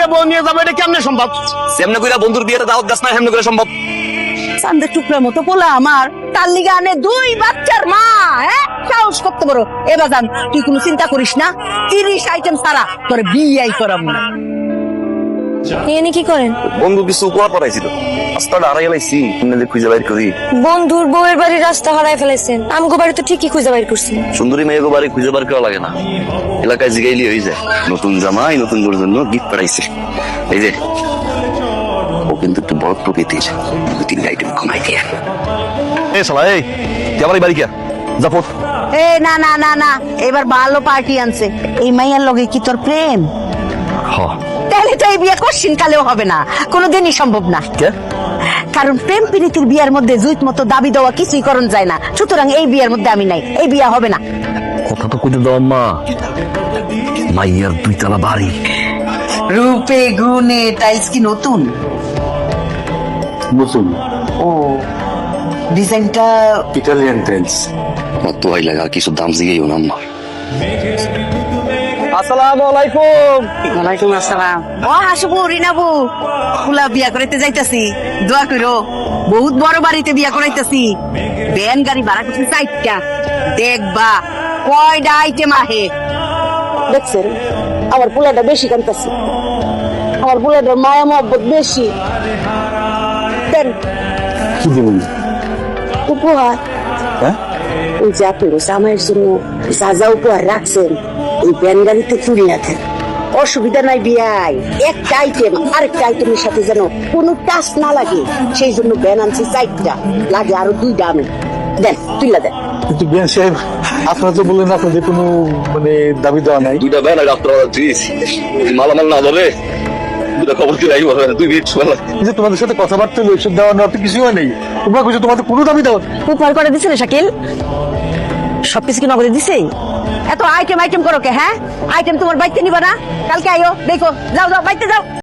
বিয়ে বউ নিয়ে যাবো, এটা কেমনে সম্ভব? সেমনে কইরা বন্ধুর বিয়েতে দাওয়াত দাস না, হেমনে করে সম্ভব? চান্দের টুকরার মতো পোলা আমার, তার লিগে আনে 2 বাচ্চার মা। হ্যাঁ, সাহস করতে পারো। এবার জান, তুই কোনো চিন্তা করিস না, 30 আইটেম ছাড়া তোর বিয়েই করাম না। এনে কি করেন? বন্ধু কিছু উপহার পাঠাইছিল, রাস্তাটা হারাই গেলাইছি, আপনাদের খুঁজে বাইর করি। বন্ধুর বউয়ের বাড়ির রাস্তা হারাই ফেলাইছেন, আমগো বাড়ি তো ঠিকই খুঁজে বাইর করছেন। সুন্দরী মেয়েকে বাড়ি খুঁজে বার করা লাগে না, এলাকায় জিগাইলি হয়ে যায়। নতুন জামাই নতুন বউর জন্য গিফট পাঠাইছে, এই যে। ও কিন্তু একটু বড় প্রকৃতির, 2-3 আইটেম কমাই দিয়ে। এই শালা, এই তুই আমার বাড়ি কে জাপত? এ না না না না, এবার ভালো পার্টি আনছে। এই মাইয়ার লগে কি তোর প্রেম? হ্যাঁ। তাহলে তো এই বিয়ে কোশ্চিন কালেও হবে না, কোনোদিনই সম্ভব না। কে? কারণ প্রেম প্রীতির বিয়ের মধ্যে জুইত মতো দাবি দেওয়া কিছুই করণ যায় না। সুতরাং এই বিয়ের মধ্যে আমি নাই, এই বিয়ে হবে না। কথা তো কইতে দাও আম্মা, মাইয়ার 2 তলা বাড়ি। রূপে গুণে টাইলস কি নতুন? নতুন ও, ডিজাইনটা ইটালিয়ান টাইলস। কত আই লাগা, কিছু দাম জিগাইও না আম্মা। আসসালামু আলাইকুম। ওয়ালাইকুম আসসালাম। ও হাসবু, রিনাবু, ফুলা বিয়া করাইতে যাইতাছি, দোয়া করো। বহুত বড় বাড়িতে বিয়া করাইতাছি, ভ্যান গাড়ি ভাড়া করছি 4টা। দেখবা কয়টা আইটেম আহে। দেখছেন আমার পোলাটা বেশি কান্তাছে, আমার পোলাটার মায়া মহব্বত বেশি। দেন কি দেবেন? উপহার। হ্যাঁ, ওই যে আপনি আমার জন্য যা যা উপহার রাখছেন, এই ভ্যান গাড়িতে তুলে রাখেন। অসুবিধা নাই বিয়াই, একটা আইটেম আরেকটা আইটেমের সাথে যেন কোনো টাচ না লাগে, সেই জন্য ভ্যান আনছি 4টা, লাগে আরো 2টা। আমি দেন, তুইলা দেন। কিন্তু বিয়ান সাহেব, আপনারা তো বললেন আপনাদের কোনো মানে দাবি দেওয়া নাই। 2টা ব্যান আর রাত্রে দিয়েছি, মালামাল না ধরে 2টা খবর দিয়ে রাখবো, 2 মিনিট সময় লাগে। এই যে তোমাদের সাথে কথাবার্তা হলো, এসব দেওয়া নেওয়া তো কিছুই হয় নাই। তোমরা কইছো তোমাদের কোনো দাবি দেওয়া। উপহার করে দিছে রে শাকিল, সবকিছু কি নগদে দিছে? এত আইটেম আইটেম করো কে? হ্যাঁ, আইটেম তোমার বাইতে নিবা না? কালকে আইও, দেখো, যাও যাও বাইতে যাও।